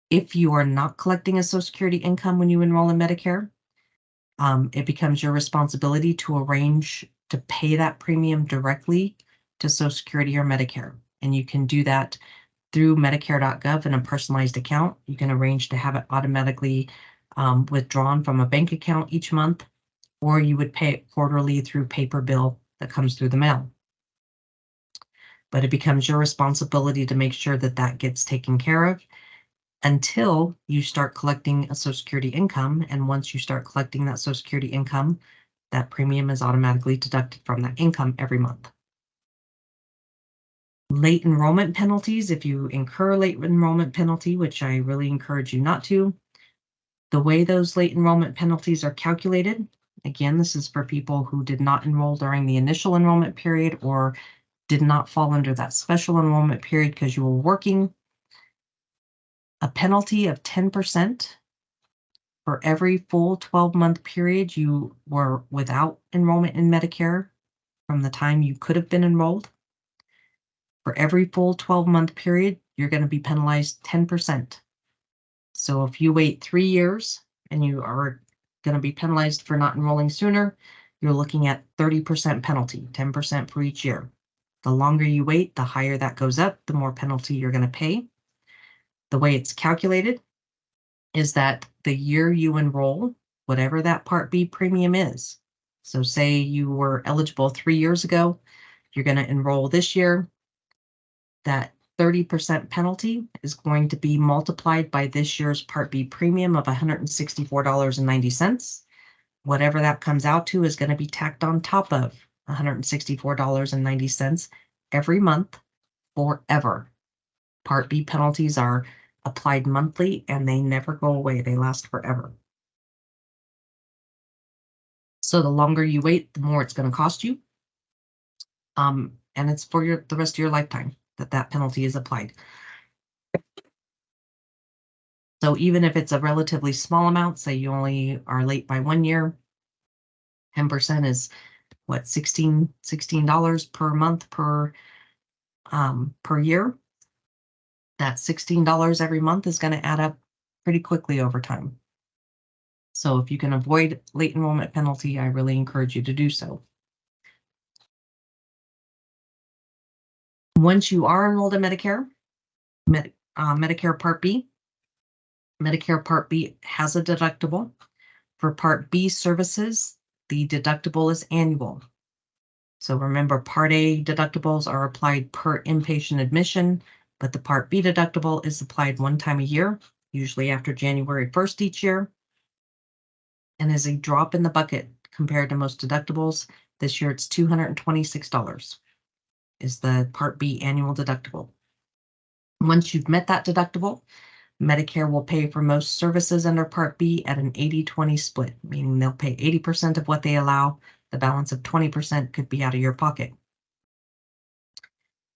If you are not collecting a Social Security income when you enroll in Medicare, it becomes your responsibility to arrange to pay that premium directly to Social Security or Medicare. And you can do that through Medicare.gov in a personalized account. You can arrange to have it automatically withdrawn from a bank account each month, or you would pay it quarterly through paper bill that comes through the mail. But it becomes your responsibility to make sure that that gets taken care of until you start collecting a Social Security income. And once you start collecting that Social Security income, that premium is automatically deducted from that income every month. Late enrollment penalties, if you incur a late enrollment penalty, which I really encourage you not to, the way those late enrollment penalties are calculated, again, this is for people who did not enroll during the initial enrollment period or did not fall under that special enrollment period because you were working. A penalty of 10% for every full 12-month period you were without enrollment in Medicare from the time you could have been enrolled. For every full 12-month period, you're going to be penalized 10%. So if you wait 3 years and you are going to be penalized for not enrolling sooner, you're looking at 30% penalty, 10% for each year. The longer you wait, the higher that goes up, the more penalty you're going to pay. The way it's calculated is that the year you enroll, whatever that Part B premium is. So say you were eligible 3 years ago, you're going to enroll this year. That 30% penalty is going to be multiplied by this year's Part B premium of $164.90. Whatever that comes out to is going to be tacked on top of $164.90 every month forever. Part B penalties are applied monthly and they never go away. They last forever. So the longer you wait, the more it's going to cost you. And it's for the rest of your lifetime that penalty is applied. So even if it's a relatively small amount, say you only are late by 1 year, 10% is what, $16 per month per year. that $16 every month is going to add up pretty quickly over time. So if you can avoid late enrollment penalty, I really encourage you to do so. Once you are enrolled in Medicare, Medicare Part B, Medicare Part B has a deductible. For Part B services, the deductible is annual. So remember, Part A deductibles are applied per inpatient admission, but the Part B deductible is applied one time a year, usually after January 1st each year, and is a drop in the bucket compared to most deductibles. This year it's $226 is the Part B annual deductible. Once you've met that deductible, Medicare will pay for most services under Part B at an 80-20 split, meaning they'll pay 80% of what they allow. The balance of 20% could be out of your pocket.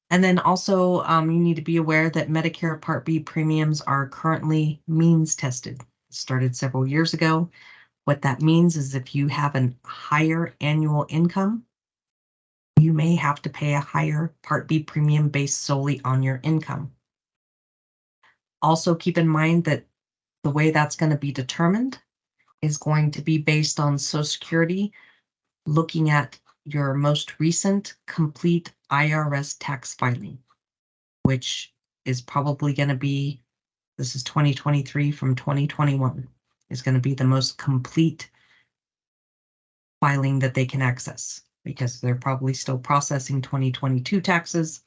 And then also you need to be aware that Medicare Part B premiums are currently means tested. It started several years ago. What that means is if you have a higher annual income, you may have to pay a higher Part B premium based solely on your income. Also keep in mind that the way that's going to be determined is going to be based on Social Security looking at your most recent complete IRS tax filing, which is probably going to be, this is 2023 from 2021, is going to be the most complete filing that they can access because they're probably still processing 2022 taxes.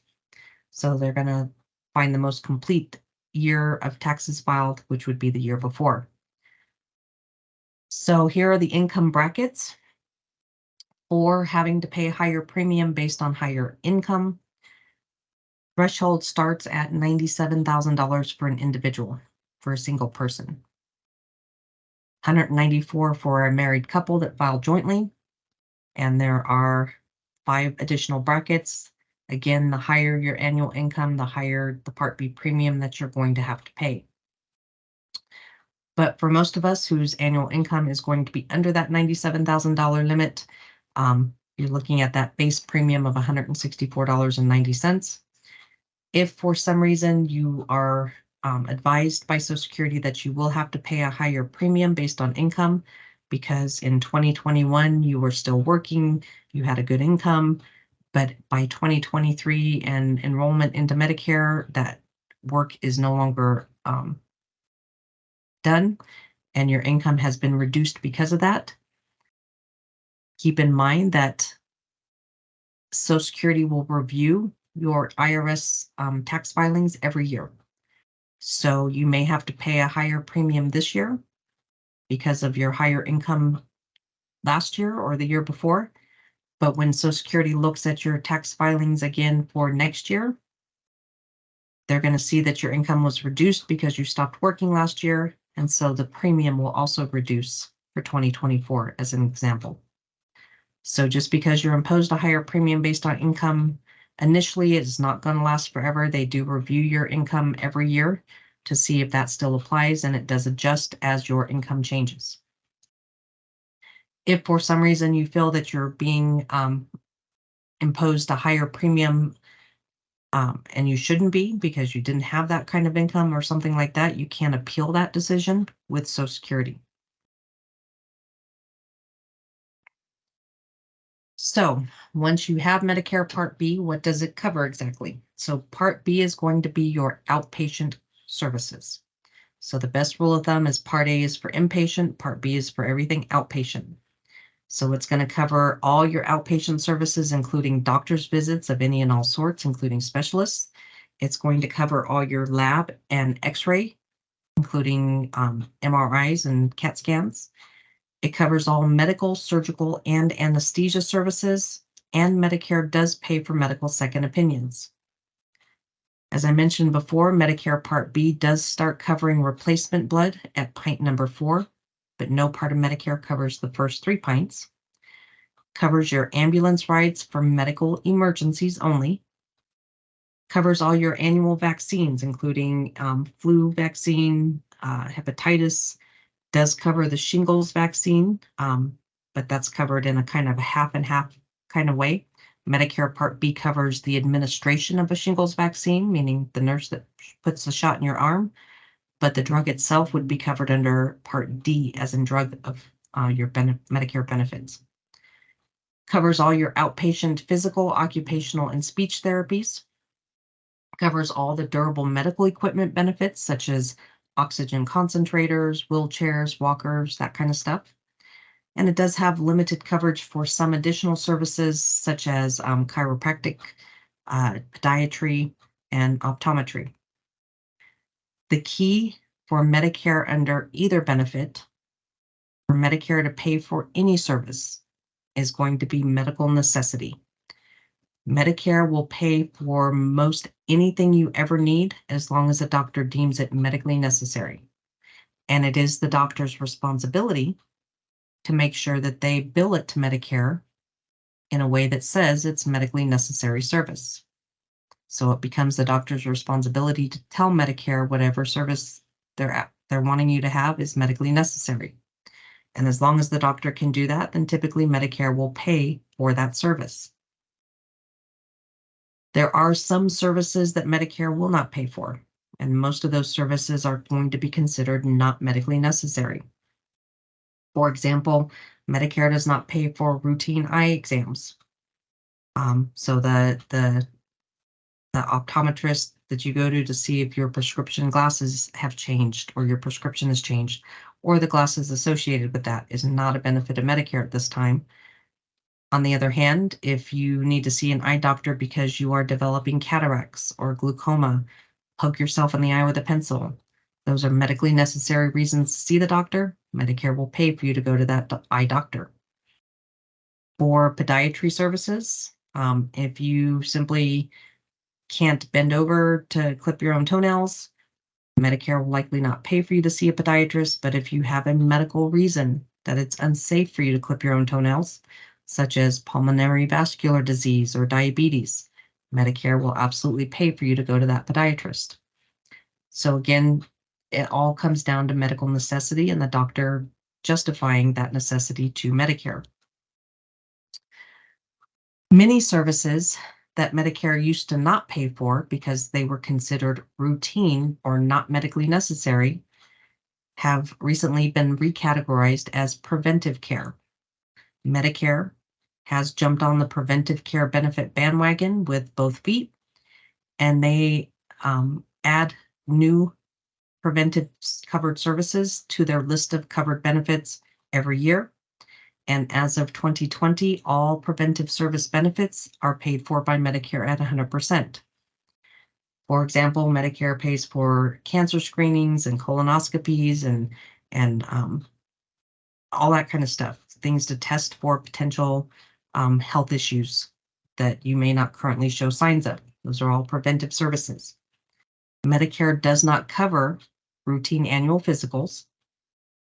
So they're going to find the most complete year of taxes filed, which would be the year before. So here are the income brackets for having to pay a higher premium based on higher income. Threshold starts at $97,000 for an individual, for a single person. $194 for a married couple that file jointly. And there are 5 additional brackets. Again, the higher your annual income, the higher the Part B premium that you're going to have to pay. But for most of us whose annual income is going to be under that $97,000 limit, you're looking at that base premium of $164.90. If for some reason you are advised by Social Security that you will have to pay a higher premium based on income, because in 2021 you were still working, you had a good income, but by 2023 and enrollment into Medicare, that work is no longer done and your income has been reduced because of that. Keep in mind that Social Security will review your IRS tax filings every year. So you may have to pay a higher premium this year because of your higher income last year or the year before. But when Social Security looks at your tax filings again for next year, they're going to see that your income was reduced because you stopped working last year. And so the premium will also reduce for 2024 as an example. So just because you're imposed a higher premium based on income, initially it's not going to last forever. They do review your income every year to see if that still applies, and it does adjust as your income changes. If for some reason you feel that you're being imposed a higher premium and you shouldn't be because you didn't have that kind of income or something like that, you can appeal that decision with Social Security. So once you have Medicare Part B, what does it cover exactly? So Part B is going to be your outpatient services. So the best rule of thumb is Part A is for inpatient, Part B is for everything outpatient. So it's going to cover all your outpatient services, including doctor's visits of any and all sorts, including specialists. It's going to cover all your lab and x-ray, including MRIs and CAT scans. It covers all medical, surgical, and anesthesia services, and Medicare does pay for medical second opinions. As I mentioned before, Medicare Part B does start covering replacement blood at pint number 4, but no part of Medicare covers the first 3 pints. Covers your ambulance rides for medical emergencies only. Covers all your annual vaccines, including flu vaccine, hepatitis. Does cover the shingles vaccine, but that's covered in a kind of a half and half kind of way. Medicare Part B covers the administration of a shingles vaccine, meaning the nurse that puts the shot in your arm, but the drug itself would be covered under Part D, as in drug of your Medicare benefits. Covers all your outpatient physical, occupational, and speech therapies. Covers all the durable medical equipment benefits, such as oxygen concentrators, wheelchairs, walkers, that kind of stuff. And it does have limited coverage for some additional services, such as chiropractic, podiatry, and optometry. The key for Medicare under either benefit, for Medicare to pay for any service, is going to be medical necessity. Medicare will pay for most anything you ever need as long as a doctor deems it medically necessary. And it is the doctor's responsibility to make sure that they bill it to Medicare in a way that says it's medically necessary service. So it becomes the doctor's responsibility to tell Medicare whatever service they're wanting you to have is medically necessary. And as long as the doctor can do that, then typically Medicare will pay for that service. There are some services that Medicare will not pay for, and most of those services are going to be considered not medically necessary. For example, Medicare does not pay for routine eye exams. So the optometrist that you go to see if your prescription glasses have changed or your prescription has changed, or the glasses associated with that, is not a benefit of Medicare at this time. On the other hand, if you need to see an eye doctor because you are developing cataracts or glaucoma, poke yourself in the eye with a pencil, those are medically necessary reasons to see the doctor. Medicare will pay for you to go to that eye doctor. For podiatry services, if you simply can't bend over to clip your own toenails, Medicare will likely not pay for you to see a podiatrist. But if you have a medical reason that it's unsafe for you to clip your own toenails, such as pulmonary vascular disease or diabetes, Medicare will absolutely pay for you to go to that podiatrist. So again, it all comes down to medical necessity and the doctor justifying that necessity to Medicare. Many services that Medicare used to not pay for because they were considered routine or not medically necessary have recently been recategorized as preventive care. Medicare has jumped on the preventive care benefit bandwagon with both feet, and they add new preventive covered services to their list of covered benefits every year. And as of 2020, all preventive service benefits are paid for by Medicare at 100%. For example, Medicare pays for cancer screenings and colonoscopies and all that kind of stuff, things to test for potential health issues that you may not currently show signs of. Those are all preventive services. Medicare does not cover routine annual physicals,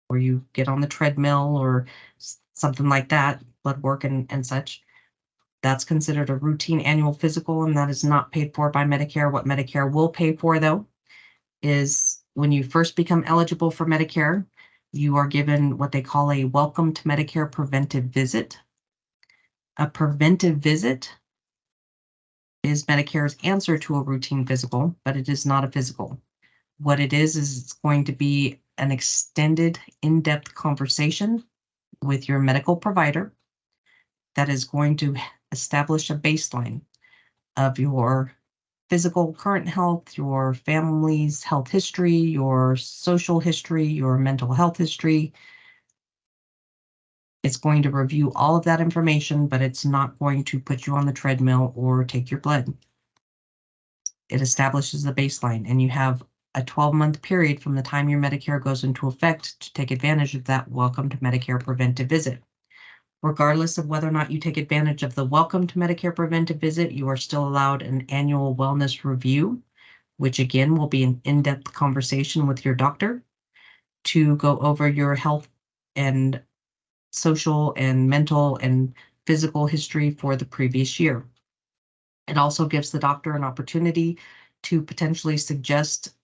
where you get on the treadmill or something like that, blood work and such. That's considered a routine annual physical, and that is not paid for by Medicare. What Medicare will pay for, though, is when you first become eligible for Medicare, you are given what they call a Welcome to Medicare preventive visit. A preventive visit is Medicare's answer to a routine physical, but it is not a physical. What it is it's going to be an extended, in-depth conversation with your medical provider that is going to establish a baseline of your physical current health, your family's health history, your social history, your mental health history. It's going to review all of that information, but it's not going to put you on the treadmill or take your blood. It establishes a baseline, and you have a 12-month period from the time your Medicare goes into effect to take advantage of that Welcome to Medicare preventive visit. Regardless of whether or not you take advantage of the Welcome to Medicare preventive visit, you are still allowed an annual wellness review, which again will be an in-depth conversation with your doctor to go over your health and social and mental and physical history for the previous year. It also gives the doctor an opportunity to potentially suggest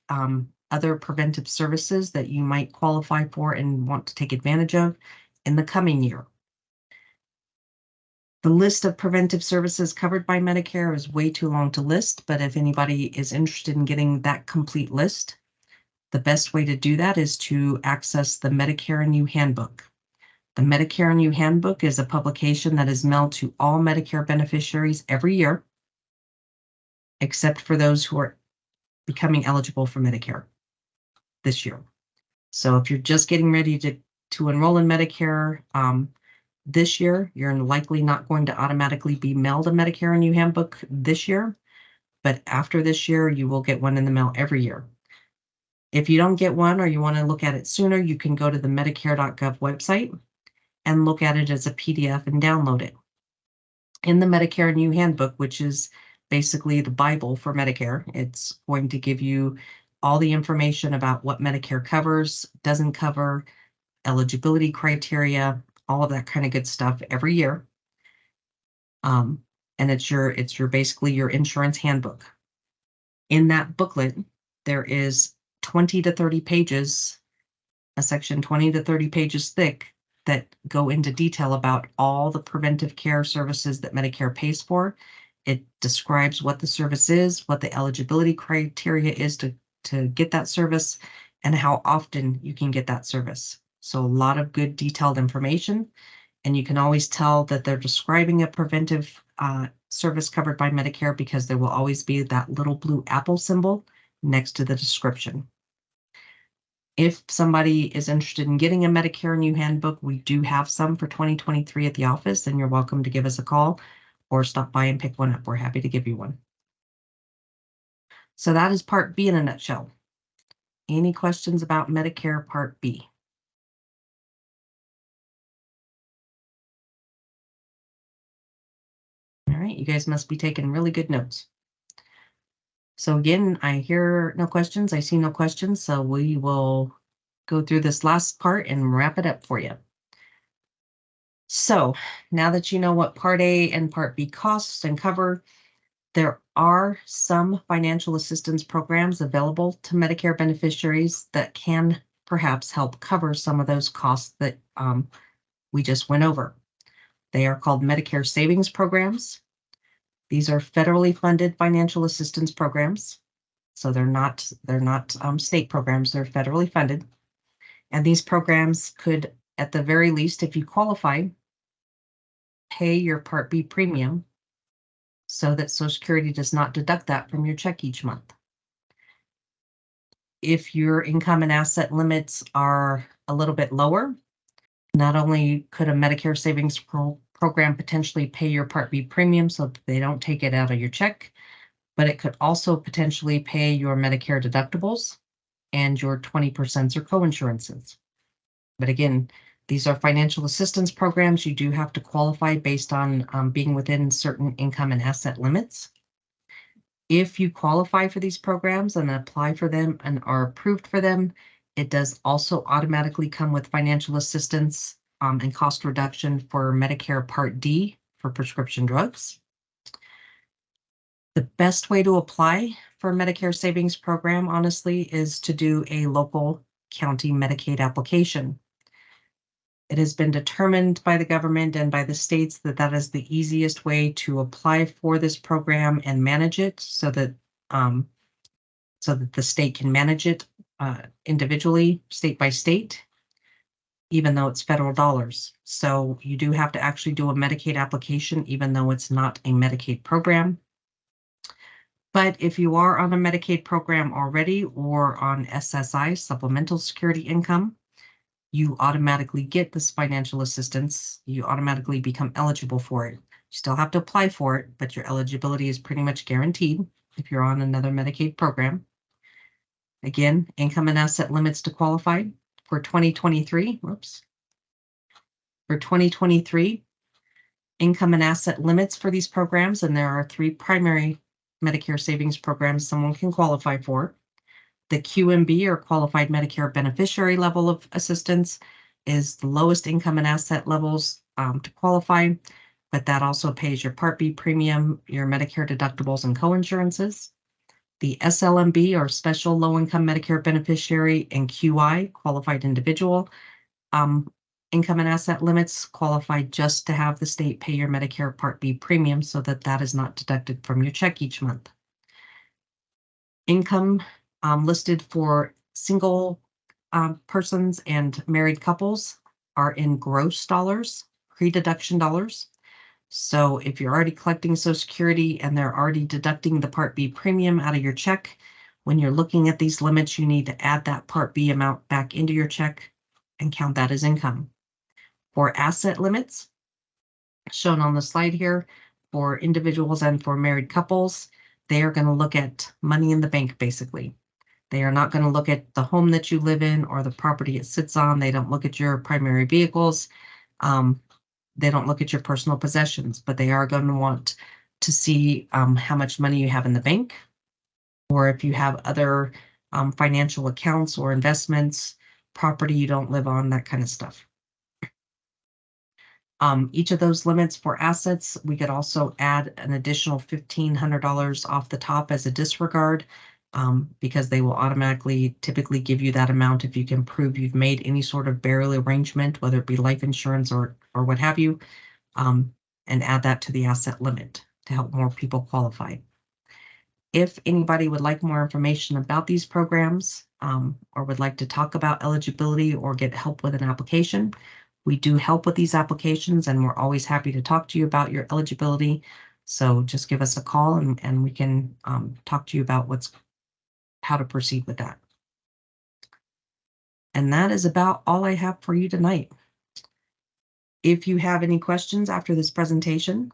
other preventive services that you might qualify for and want to take advantage of in the coming year. The list of preventive services covered by Medicare is way too long to list, but if anybody is interested in getting that complete list, the best way to do that is to access the Medicare and You Handbook. The Medicare and You Handbook is a publication that is mailed to all Medicare beneficiaries every year, except for those who are becoming eligible for Medicare this year. So if you're just getting ready to enroll in Medicare this year, you're likely not going to automatically be mailed a Medicare and You Handbook this year, but after this year, you will get one in the mail every year. If you don't get one or you want to look at it sooner, you can go to the Medicare.gov website and look at it as a PDF and download it. In the Medicare and You Handbook, which is basically the Bible for Medicare, it's going to give you all the information about what Medicare covers, doesn't cover, eligibility criteria, all of that kind of good stuff every year. And it's basically your insurance handbook. In that booklet, there is 20 to 30 pages, a section 20 to 30 pages thick, that go into detail about all the preventive care services that Medicare pays for. It describes what the service is, what the eligibility criteria is to get that service, and how often you can get that service. So a lot of good detailed information, and you can always tell that they're describing a preventive service covered by Medicare because there will always be that little blue apple symbol next to the description. If somebody is interested in getting a Medicare and You Handbook, we do have some for 2023 at the office, and you're welcome to give us a call or stop by and pick one up. We're happy to give you one. So that is Part B in a nutshell. Any questions about Medicare Part B? All right, you guys must be taking really good notes. So again, I hear no questions. I see no questions. So we will go through this last part and wrap it up for you. So now that you know what Part A and Part B costs and cover, there are some financial assistance programs available to Medicare beneficiaries that can perhaps help cover some of those costs that we just went over. They are called Medicare savings programs. These are federally funded financial assistance programs. So they're not state programs, they're federally funded. And these programs could, at the very least, if you qualify, pay your Part B premium so that Social Security does not deduct that from your check each month. If your income and asset limits are a little bit lower, not only could a Medicare savings program potentially pay your Part B premium so that they don't take it out of your check, but it could also potentially pay your Medicare deductibles and your 20% or co-insurances. But again, these are financial assistance programs. You do have to qualify based on being within certain income and asset limits. If you qualify for these programs and apply for them and are approved for them, it does also automatically come with financial assistance and cost reduction for Medicare Part D for prescription drugs. The best way to apply for a Medicare savings program, honestly, is to do a local county Medicaid application. It has been determined by the government and by the states that that is the easiest way to apply for this program and manage it so that the state can manage it individually, state by state, even though it's federal dollars. So you do have to actually do a Medicaid application, even though it's not a Medicaid program. But if you are on a Medicaid program already or on SSI, Supplemental Security Income, you automatically get this financial assistance. You automatically become eligible for it. You still have to apply for it, but your eligibility is pretty much guaranteed if you're on another Medicaid program. Again, income and asset limits to qualify for 2023. For 2023, income and asset limits for these programs, and there are 3 primary Medicare savings programs someone can qualify for. The QMB, or Qualified Medicare Beneficiary Level of Assistance, is the lowest income and asset levels to qualify, but that also pays your Part B premium, your Medicare deductibles and co-insurances. The SLMB, or Special Low Income Medicare Beneficiary, and QI, Qualified Individual, Income and asset limits qualify just to have the state pay your Medicare Part B premium so that that is not deducted from your check each month. Income listed for single persons and married couples are in gross dollars, pre-deduction dollars. So if you're already collecting Social Security and they're already deducting the Part B premium out of your check, when you're looking at these limits, you need to add that Part B amount back into your check and count that as income. For asset limits, shown on the slide here, for individuals and for married couples, they are going to look at money in the bank, basically. They are not going to look at the home that you live in or the property it sits on. They don't look at your primary vehicles. They don't look at your personal possessions, but they are going to want to see how much money you have in the bank, or if you have other financial accounts or investments, property you don't live on, that kind of stuff. Each of those limits for assets, we could also add an additional $1,500 off the top as a disregard, because they will automatically typically give you that amount if you can prove you've made any sort of burial arrangement, whether it be life insurance or what have you, and add that to the asset limit to help more people qualify. If anybody would like more information about these programs, or would like to talk about eligibility or get help with an application, we do help with these applications, and we're always happy to talk to you about your eligibility. So just give us a call and we can talk to you about how to proceed with that. And that is about all I have for you tonight. If you have any questions after this presentation,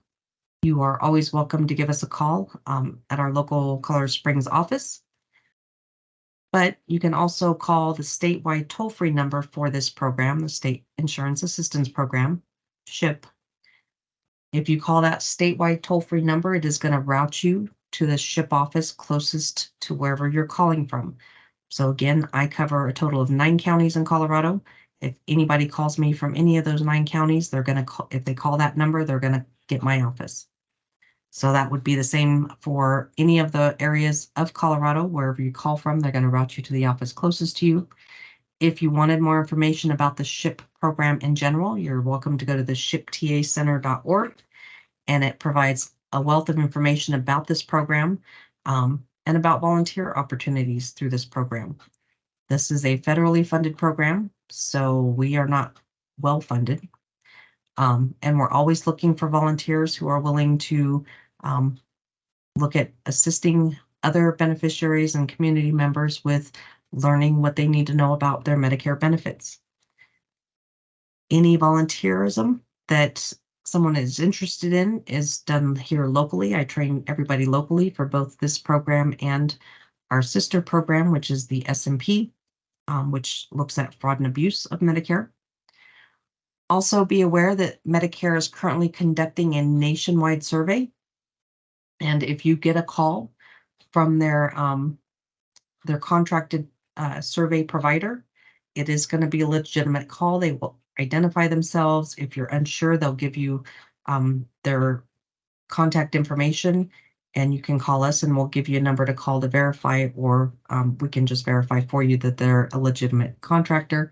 you are always welcome to give us a call at our local Colorado Springs office. But you can also call the statewide toll-free number for this program, the State Insurance Assistance Program, SHIP. If you call that statewide toll-free number, it is going to route you to the SHIP office closest to wherever you're calling from. So again, I cover a total of 9 counties in Colorado. If anybody calls me from any of those 9 counties, they're going to call, if they call that number, they're going to get my office. So that would be the same for any of the areas of Colorado. Wherever you call from, they're going to route you to the office closest to you. If you wanted more information about the SHIP program in general, you're welcome to go to the shiptacenter.org, and it provides a wealth of information about this program and about volunteer opportunities through this program. This is a federally funded program, so we are not well funded. And we're always looking for volunteers who are willing to look at assisting other beneficiaries and community members with learning what they need to know about their Medicare benefits. Any volunteerism that someone is interested in is done here locally. I train everybody locally for both this program and our sister program, which is the SMP, which looks at fraud and abuse of Medicare. Also be aware that Medicare is currently conducting a nationwide survey. And if you get a call from their contracted survey provider, it is going to be a legitimate call. They will identify themselves. If you're unsure, they'll give you their contact information, and you can call us and we'll give you a number to call to verify, or we can just verify for you that they're a legitimate contractor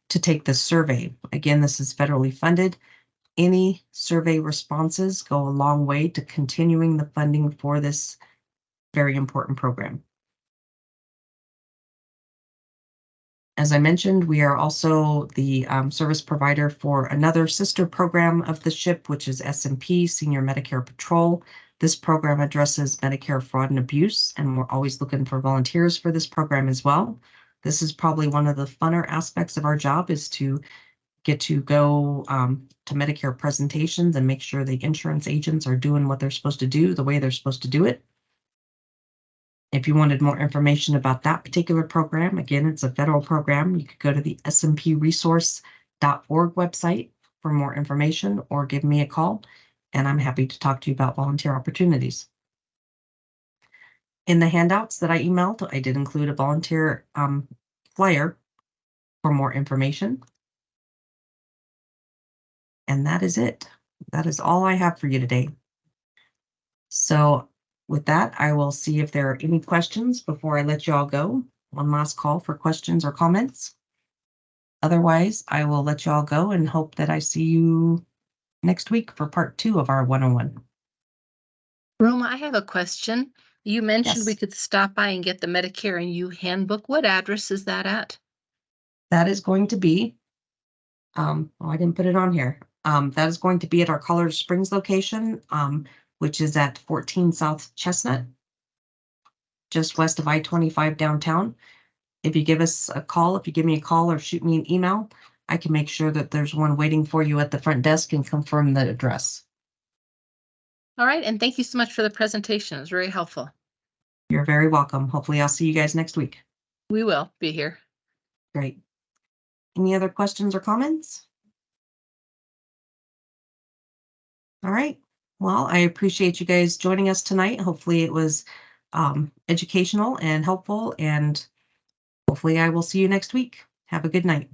to take the survey. Again, this is federally funded. Any survey responses go a long way to continuing the funding for this very important program. As I mentioned, we are also the service provider for another sister program of the SHIP, which is SMP, Senior Medicare Patrol. This program addresses Medicare fraud and abuse, and we're always looking for volunteers for this program as well. This is probably one of the funner aspects of our job, is to get to go to Medicare presentations and make sure the insurance agents are doing what they're supposed to do the way they're supposed to do it. If you wanted more information about that particular program, again, it's a federal program. You could go to the smpresource.org website for more information, or give me a call, and I'm happy to talk to you about volunteer opportunities. In the handouts that I emailed, I did include a volunteer flyer for more information. And that is it. That is all I have for you today. So with that, I will see if there are any questions before I let you all go. One last call for questions or comments. Otherwise, I will let you all go and hope that I see you next week for part 2 of our 101. Roma, I have a question. You mentioned we Yes. could stop by and get the Medicare and You handbook. What address is that at? That is going to be, oh, I didn't put it on here. That is going to be at our Colorado Springs location, which is at 14 South Chestnut, just west of I-25 downtown. If you give us a call, if you give me a call or shoot me an email, I can make sure that there's one waiting for you at the front desk and confirm the address. All right, and thank you so much for the presentation. It was very helpful. You're very welcome. Hopefully I'll see you guys next week. We will be here. Great. Any other questions or comments? All right. Well, I appreciate you guys joining us tonight. Hopefully it was educational and helpful, and hopefully I will see you next week. Have a good night.